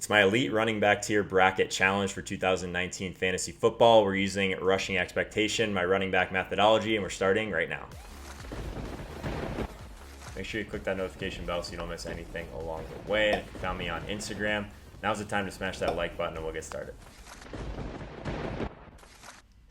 It's my elite running back tier bracket challenge for 2019 fantasy football. We're using rushing expectation, my running back methodology, and we're starting right now. Make sure you click that notification bell so you don't miss anything along the way. And if you found me on Instagram, now's the time to smash that like button and we'll get started.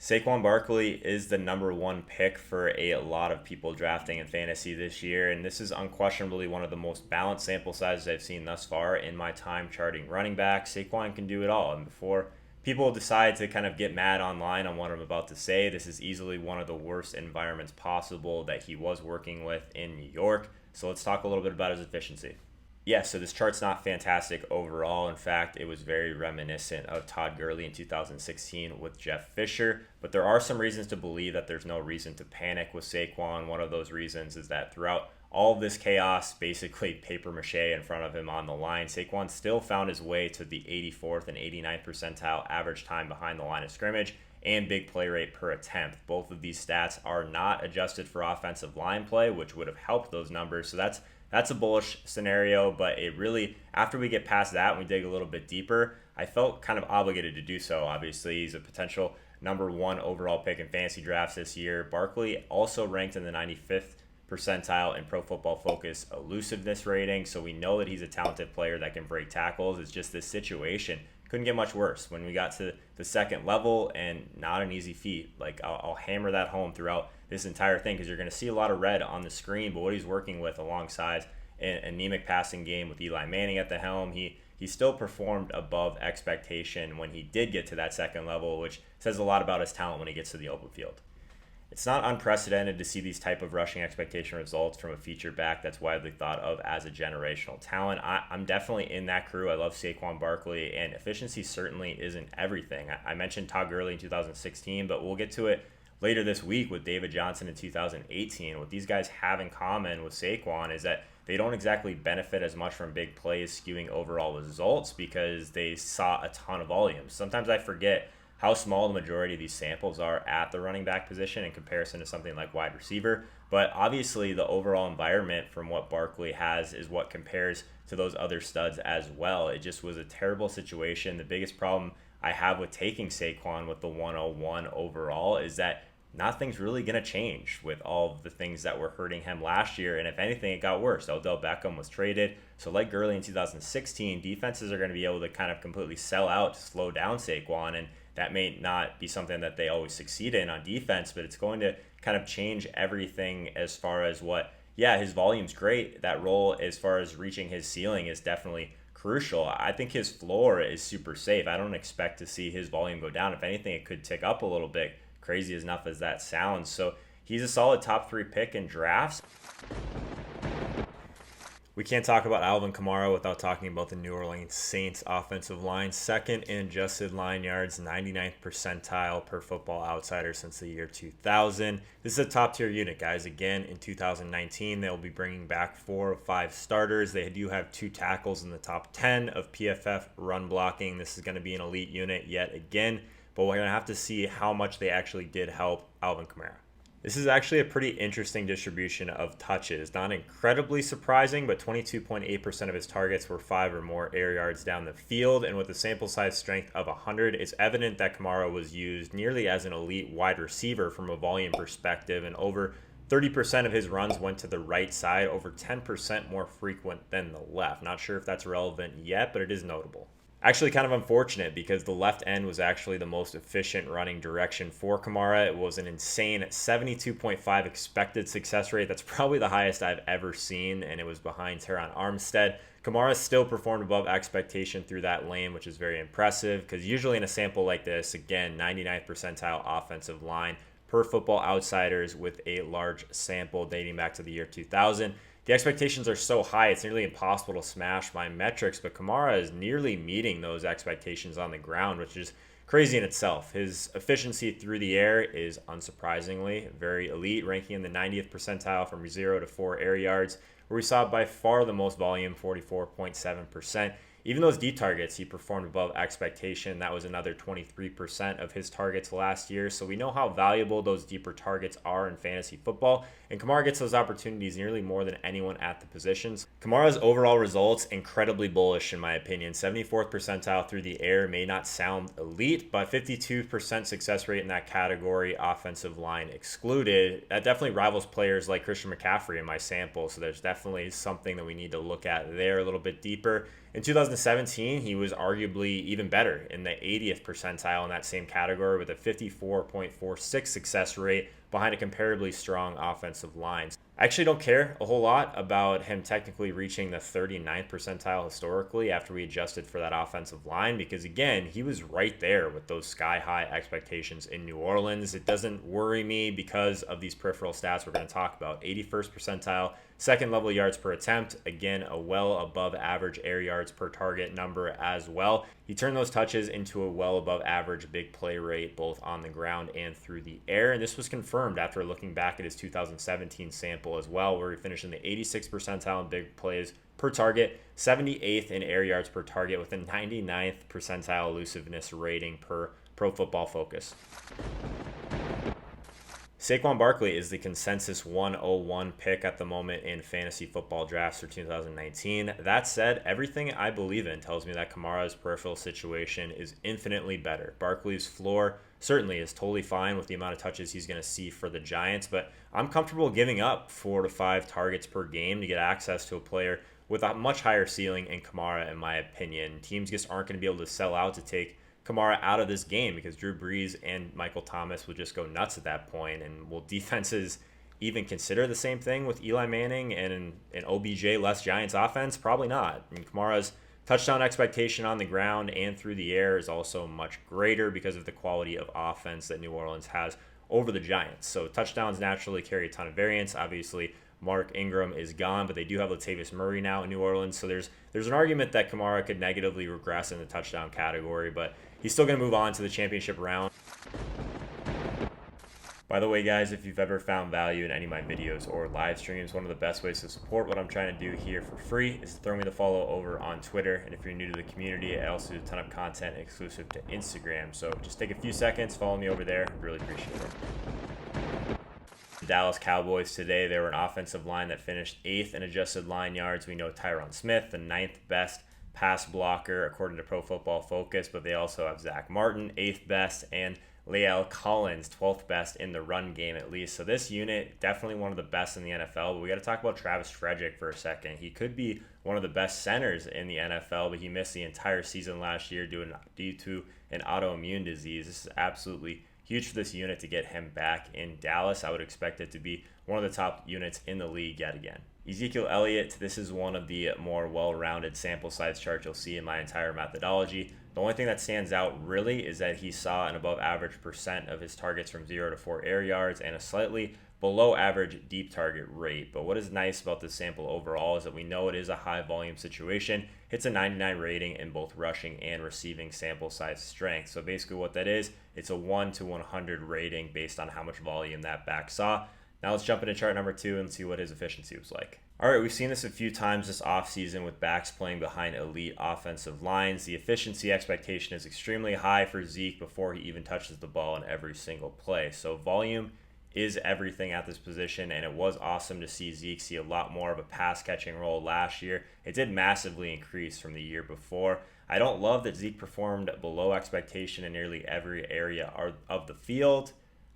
Saquon Barkley is the number one pick for a lot of people drafting in fantasy this year, and this is unquestionably one of the most balanced sample sizes I've seen thus far in my time charting running backs. Saquon can do it all, and before people decide to kind of get mad online on what I'm about to say, this is easily one of the worst environments possible that he was working with in New York. So let's talk a little bit about his efficiency. Yeah, so this chart's not fantastic overall. In fact, it was very reminiscent of Todd Gurley in 2016 with Jeff Fisher. But there are some reasons to believe that there's no reason to panic with Saquon. One of those reasons is that throughout all of this chaos, basically paper mache in front of him on the line, Saquon still found his way to the 84th and 89th percentile average time behind the line of scrimmage and big play rate per attempt. Both of these stats are not adjusted for offensive line play, which would have helped those numbers. So that's a bullish scenario, but it really, after we get past that and we dig a little bit deeper, I felt kind of obligated to do so. Obviously, he's a potential number one overall pick in fantasy drafts this year. Barkley also ranked in the 95th percentile in Pro Football Focus elusiveness rating, so we know that he's a talented player that can break tackles. It's just this situation couldn't get much worse when we got to the second level, and not an easy feat. Like, I'll hammer that home throughout this entire thing because you're going to see a lot of red on the screen, but what he's working with alongside an anemic passing game with Eli Manning at the helm, he still performed above expectation when he did get to that second level, which says a lot about his talent when he gets to the open field. It's not unprecedented to see these type of rushing expectation results from a feature back that's widely thought of as a generational talent. I'm definitely in that crew. I love Saquon Barkley, and efficiency certainly isn't everything. I mentioned Todd Gurley in 2016, but we'll get to it later this week with David Johnson in 2018. What these guys have in common with Saquon is that they don't exactly benefit as much from big plays skewing overall results because they saw a ton of volume. Sometimes I forget how small the majority of these samples are at the running back position in comparison to something like wide receiver. But obviously the overall environment from what Barkley has is what compares to those other studs as well. It just was a terrible situation. The biggest problem I have with taking Saquon with the 101 overall is that nothing's really going to change with all of the things that were hurting him last year. And if anything, it got worse. Odell Beckham was traded. So like Gurley in 2016, defenses are going to be able to kind of completely sell out to slow down Saquon. And that may not be something that they always succeed in on defense, but it's going to kind of change everything as far as his volume's great. That role as far as reaching his ceiling is definitely crucial. I think his floor is super safe. I don't expect to see his volume go down. If anything, it could tick up a little bit, crazy enough as that sounds. So he's a solid top 3 pick in drafts. We can't talk about Alvin Kamara without talking about the New Orleans Saints offensive line. Second in adjusted line yards, 99th percentile per Football Outsider since the year 2000. This is a top-tier unit, guys. Again, in 2019, they'll be bringing back 4 of 5 starters. They do have 2 tackles in the top 10 of PFF run blocking. This is going to be an elite unit yet again, but we're going to have to see how much they actually did help Alvin Kamara. This is actually a pretty interesting distribution of touches. Not incredibly surprising, but 22.8% of his targets were 5 or more air yards down the field. And with a sample size strength of 100, it's evident that Kamara was used nearly as an elite wide receiver from a volume perspective. And over 30% of his runs went to the right side, over 10% more frequent than the left. Not sure if that's relevant yet, but it is notable. Actually kind of unfortunate because the left end was actually the most efficient running direction for Kamara. It was an insane 72.5 expected success rate. That's probably the highest I've ever seen, and it was behind Teron Armstead. Kamara still performed above expectation through that lane, which is very impressive because usually in a sample like this, again, 99th percentile offensive line per Football Outsiders with a large sample dating back to the year 2000. The expectations are so high, it's nearly impossible to smash my metrics, but Kamara is nearly meeting those expectations on the ground, which is crazy in itself. His efficiency through the air is unsurprisingly very elite, ranking in the 90th percentile from 0 to 4 air yards, where we saw by far the most volume, 44.7%. Even those deep targets, he performed above expectation. That was another 23% of his targets last year. So we know how valuable those deeper targets are in fantasy football. And Kamara gets those opportunities nearly more than anyone at the positions. Kamara's overall results, incredibly bullish in my opinion. 74th percentile through the air may not sound elite, but 52% success rate in that category, offensive line excluded. That definitely rivals players like Christian McCaffrey in my sample. So there's definitely something that we need to look at there a little bit deeper. In 2017, he was arguably even better in the 80th percentile in that same category with a 54.46 success rate behind a comparably strong offensive line. I actually don't care a whole lot about him technically reaching the 39th percentile historically after we adjusted for that offensive line because, again, he was right there with those sky-high expectations in New Orleans. It doesn't worry me because of these peripheral stats we're going to talk about. 81st percentile, second level yards per attempt, again, a well above average air yards per target number as well. He turned those touches into a well above average big play rate, both on the ground and through the air. And this was confirmed after looking back at his 2017 sample as well, where he finished in the 86th percentile in big plays per target, 78th in air yards per target with a 99th percentile elusiveness rating per Pro Football Focus. Saquon Barkley is the consensus 101 pick at the moment in fantasy football drafts for 2019. That said, everything I believe in tells me that Kamara's peripheral situation is infinitely better. Barkley's floor certainly is totally fine with the amount of touches he's going to see for the Giants, but I'm comfortable giving up 4 to 5 targets per game to get access to a player with a much higher ceiling in Kamara, in my opinion. Teams just aren't going to be able to sell out to take Kamara out of this game because Drew Brees and Michael Thomas will just go nuts at that point. And will defenses even consider the same thing with Eli Manning and an OBJ less Giants offense? Probably not. And Kamara's touchdown expectation on the ground and through the air is also much greater because of the quality of offense that New Orleans has over the Giants. So touchdowns naturally carry a ton of variance. Obviously, Mark Ingram is gone, but they do have Latavius Murray now in New Orleans. So there's an argument that Kamara could negatively regress in the touchdown category, but he's still going to move on to the championship round. By the way, guys, if you've ever found value in any of my videos or live streams, one of the best ways to support what I'm trying to do here for free is to throw me the follow over on Twitter. And if you're new to the community, I also do a ton of content exclusive to Instagram. So just take a few seconds, follow me over there. I'd really appreciate it. The Dallas Cowboys today, they were an offensive line that finished 8th in adjusted line yards. We know Tyron Smith, the 9th best pass blocker according to Pro Football Focus, but they also have Zach Martin, 8th best, and Leal Collins, 12th best in the run game at least. So this unit, definitely one of the best in the NFL, but we got to talk about Travis Frederick for a second. He could be one of the best centers in the NFL, but he missed the entire season last year due to an autoimmune disease. This is absolutely huge for this unit to get him back in Dallas. I would expect it to be one of the top units in the league yet again. Ezekiel Elliott, this is one of the more well-rounded sample size charts you'll see in my entire methodology. The only thing that stands out really is that he saw an above average percent of his targets from 0 to 4 air yards and a slightly below average deep target rate. But what is nice about this sample overall is that we know it is a high volume situation. It's a 99 rating in both rushing and receiving sample size strength. So basically what that is, it's a 1 to 100 rating based on how much volume that back saw. Now let's jump into chart number 2 and see what his efficiency was like. All right, we've seen this a few times this offseason with backs playing behind elite offensive lines. The efficiency expectation is extremely high for Zeke before he even touches the ball in every single play. So volume is everything at this position, and it was awesome to see Zeke see a lot more of a pass catching role last year. It did massively increase from the year before. I don't love that Zeke performed below expectation in nearly every area of the field,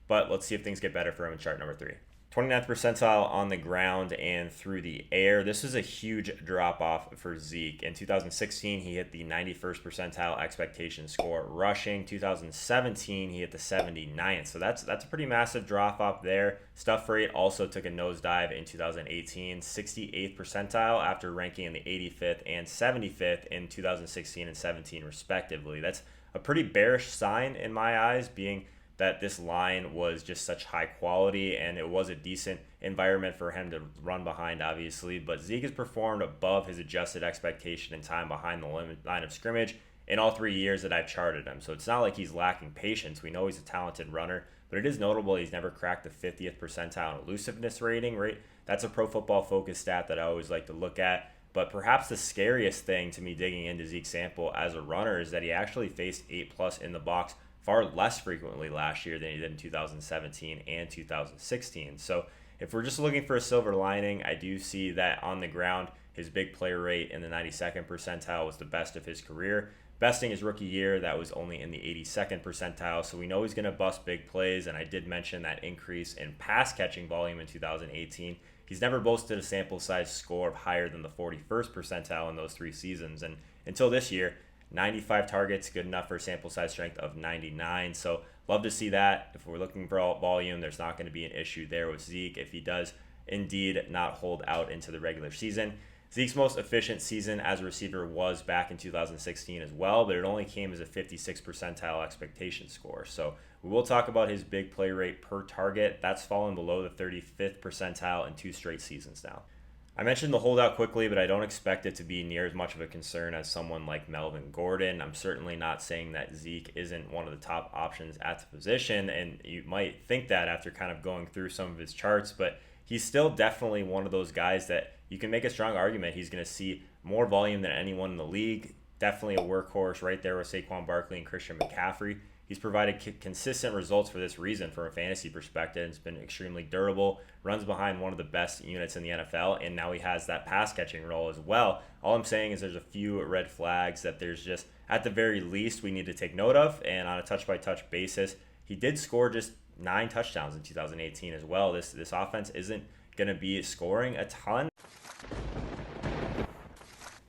but let's see if things get better for him in chart number 3. 29th percentile on the ground and through the air. This is a huge drop-off for Zeke. In 2016, he hit the 91st percentile expectation score rushing. 2017, he hit the 79th. So that's a pretty massive drop-off there. Stuff rate also took a nosedive in 2018, 68th percentile after ranking in the 85th and 75th in 2016 and 17 respectively. That's a pretty bearish sign in my eyes, being that this line was just such high quality and it was a decent environment for him to run behind, obviously. But Zeke has performed above his adjusted expectation in time behind the line of scrimmage in all 3 years that I've charted him. So it's not like he's lacking patience. We know he's a talented runner, but it is notable he's never cracked the 50th percentile in elusiveness rating. Right? That's a Pro Football Focus stat that I always like to look at. But perhaps the scariest thing to me digging into Zeke's sample as a runner is that he actually faced 8+ in the box far less frequently last year than he did in 2017 and 2016. So if we're just looking for a silver lining, I do see that on the ground, his big play rate in the 92nd percentile was the best of his career. Besting his rookie year, that was only in the 82nd percentile. So we know he's going to bust big plays. And I did mention that increase in pass catching volume in 2018. He's never boasted a sample size score of higher than the 41st percentile in those 3 seasons. And until this year, 95 targets, good enough for a sample size strength of 99. So love to see that. If we're looking for all volume, there's not going to be an issue there with Zeke if he does indeed not hold out into the regular season. Zeke's most efficient season as a receiver was back in 2016 as well, but it only came as a 56th percentile expectation score. So we will talk about his big play rate per target. That's fallen below the 35th percentile in 2 straight seasons now. I mentioned the holdout quickly, but I don't expect it to be near as much of a concern as someone like Melvin Gordon. I'm certainly not saying that Zeke isn't one of the top options at the position, and you might think that after kind of going through some of his charts, but he's still definitely one of those guys that you can make a strong argument he's going to see more volume than anyone in the league. Definitely a workhorse right there with Saquon Barkley and Christian McCaffrey. He's provided consistent results for this reason from a fantasy perspective. It's been extremely durable, runs behind one of the best units in the NFL, and now he has that pass catching role as well. All I'm saying is there's a few red flags that there's just, at the very least, we need to take note of. And on a touch-by-touch basis, he did score just 9 touchdowns in 2018 as well. This offense isn't going to be scoring a ton.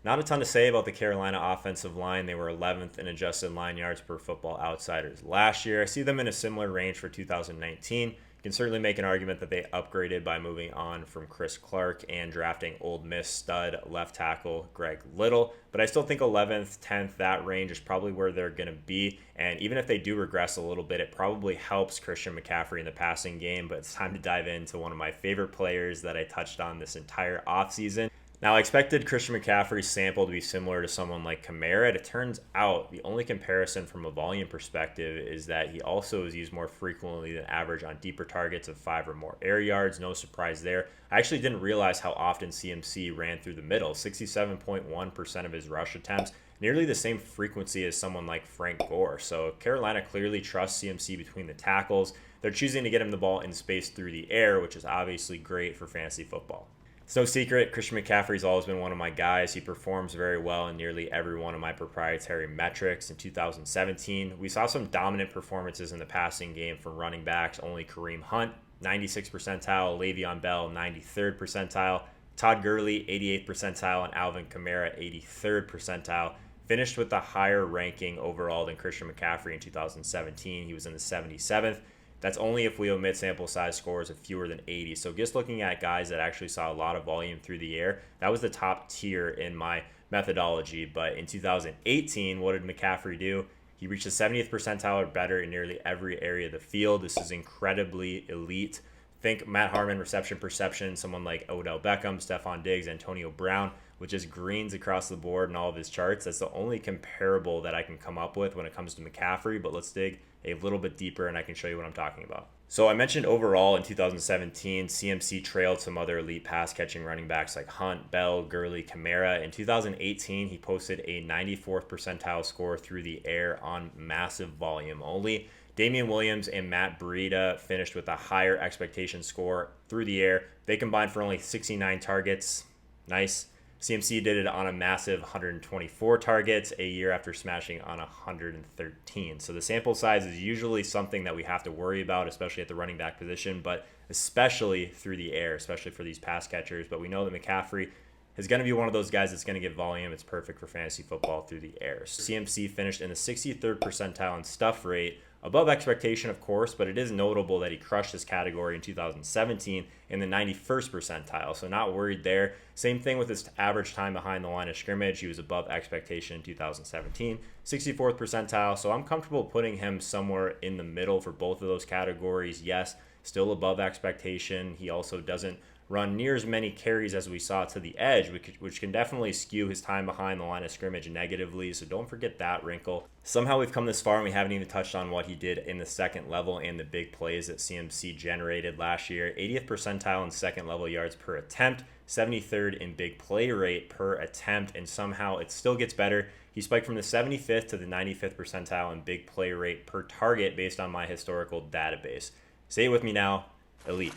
Not a ton to say about the Carolina offensive line. They were 11th in adjusted line yards per Football Outsiders last year. I see them in a similar range for 2019. You can certainly make an argument that they upgraded by moving on from Chris Clark and drafting Ole Miss stud left tackle Greg Little. But I still think 11th, 10th, that range is probably where they're going to be. And even if they do regress a little bit, it probably helps Christian McCaffrey in the passing game. But it's time to dive into one of my favorite players that I touched on this entire offseason. Now, I expected Christian McCaffrey's sample to be similar to someone like Kamara. It turns out the only comparison from a volume perspective is that he also is used more frequently than average on deeper targets of 5 or more air yards. No surprise there. I actually didn't realize how often CMC ran through the middle. 67.1% of his rush attempts, nearly the same frequency as someone like Frank Gore. So Carolina clearly trusts CMC between the tackles. They're choosing to get him the ball in space through the air, which is obviously great for fantasy football. It's no secret, Christian McCaffrey's always been one of my guys. He performs very well in nearly every one of my proprietary metrics. In 2017, we saw some dominant performances in the passing game from running backs. Only Kareem Hunt, 96th percentile, Le'Veon Bell, 93rd percentile, Todd Gurley, 88th percentile, and Alvin Kamara, 83rd percentile. Finished with a higher ranking overall than Christian McCaffrey in 2017. He was in the 77th. That's only if we omit sample size scores of fewer than 80. So just looking at guys that actually saw a lot of volume through the air, that was the top tier in my methodology. But in 2018, what did McCaffrey do? He reached the 70th percentile or better in nearly every area of the field. This is incredibly elite. Think Matt Harmon reception perception, someone like Odell Beckham, Stephon Diggs, Antonio Brown, with just greens across the board in all of his charts. That's the only comparable that I can come up with when it comes to McCaffrey, but let's dig a little bit deeper and I can show you what I'm talking about. So I mentioned overall in 2017, CMC trailed some other elite pass catching running backs like Hunt, Bell, Gurley, Kamara. In 2018, he posted a 94th percentile score through the air on massive volume. Only Damian Williams and Matt Breida finished with a higher expectation score through the air. They combined for only 69 targets. Nice. CMC did it on a massive 124 targets a year after smashing on 113. So the sample size is usually something that we have to worry about, especially at the running back position, but especially through the air, especially for these pass catchers. But we know that McCaffrey is going to be one of those guys that's going to get volume. It's perfect for fantasy football through the air. CMC finished in the 63rd percentile in stuff rate, above expectation, of course, but it is notable that he crushed this category in 2017 in the 91st percentile, so not worried there. Same thing with his average time behind the line of scrimmage. He was above expectation in 2017, 64th percentile, so I'm comfortable putting him somewhere in the middle for both of those categories. Yes, still above expectation. He also doesn't run near as many carries as we saw to the edge, which can definitely skew his time behind the line of scrimmage negatively. So don't forget that wrinkle. Somehow we've come this far and we haven't even touched on what he did in the second level and the big plays that CMC generated last year. 80th percentile in second level yards per attempt, 73rd in big play rate per attempt, and somehow it still gets better. He spiked from the 75th to the 95th percentile in big play rate per target based on my historical database. Say it with me now, elite.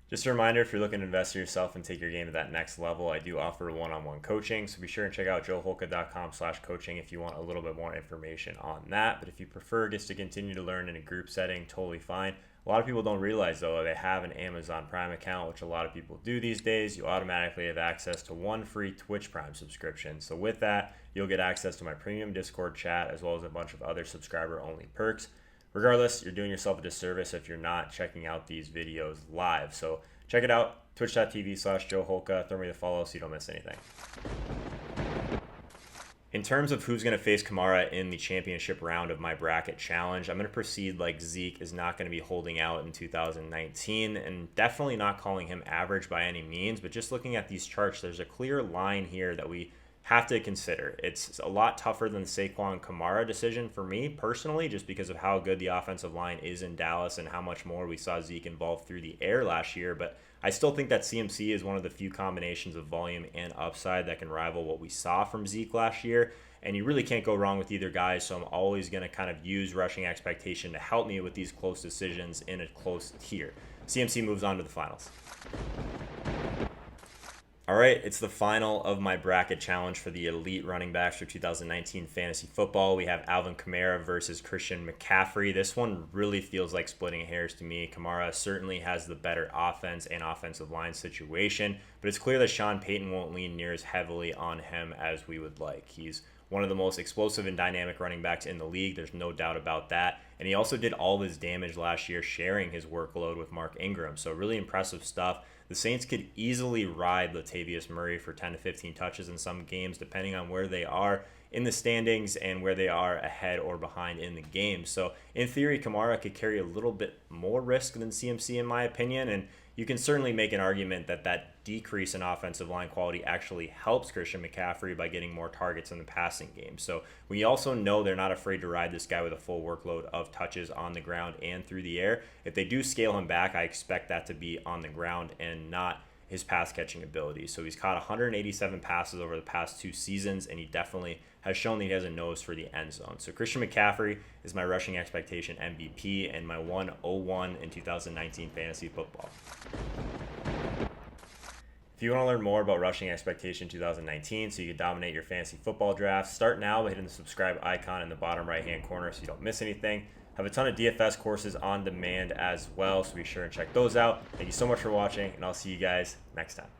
Just a reminder, if you're looking to invest in yourself and take your game to that next level, I do offer one-on-one coaching. So be sure and check out joeholka.com/coaching if you want a little bit more information on that. But if you prefer just to continue to learn in a group setting, totally fine. A lot of people don't realize, though, they have an Amazon Prime account, which a lot of people do these days. You automatically have access to one free Twitch Prime subscription. So with that, you'll get access to my premium Discord chat as well as a bunch of other subscriber-only perks. Regardless, you're doing yourself a disservice if you're not checking out these videos live. So check it out, twitch.tv/joeholka. Throw me the follow so you don't miss anything. In terms of who's going to face Kamara in the championship round of my bracket challenge, I'm going to proceed like Zeke is not going to be holding out in 2019, and definitely not calling him average by any means, but just looking at these charts, there's a clear line here that we have to consider. It's a lot tougher than the Saquon Kamara decision for me personally, just because of how good the offensive line is in Dallas and how much more we saw Zeke involved through the air last year. But I still think that CMC is one of the few combinations of volume and upside that can rival what we saw from Zeke last year. And you really can't go wrong with either guy. So I'm always going to kind of use rushing expectation to help me with these close decisions in a close tier. CMC moves on to the finals. All right, it's the final of my bracket challenge for the elite running backs for 2019 fantasy football. We have Alvin Kamara versus Christian McCaffrey. This one really feels like splitting hairs to me. Kamara certainly has the better offense and offensive line situation, but it's clear that Sean Payton won't lean near as heavily on him as we would like. He's one of the most explosive and dynamic running backs in the league. There's no doubt about that. And he also did all of his damage last year sharing his workload with Mark Ingram. So really impressive stuff. The Saints could easily ride Latavius Murray for 10 to 15 touches in some games, depending on where they are in the standings and where they are ahead or behind in the game. So in theory, Kamara could carry a little bit more risk than CMC in my opinion, and you can certainly make an argument that that decrease in offensive line quality actually helps Christian McCaffrey by getting more targets in the passing game. So we also know they're not afraid to ride this guy with a full workload of touches on the ground and through the air. If they do scale him back, I expect that to be on the ground and not his pass catching ability. So he's caught 187 passes over the past 2 seasons, and he definitely has shown that he has a nose for the end zone. So Christian McCaffrey is my rushing expectation MVP and my 101 in 2019 fantasy football. If you want to learn more about rushing expectation 2019 so you can dominate your fantasy football draft, start now by hitting the subscribe icon in the bottom right hand corner so you don't miss anything. Have a ton of DFS courses on demand as well, so be sure and check those out. Thank you so much for watching, and I'll see you guys next time.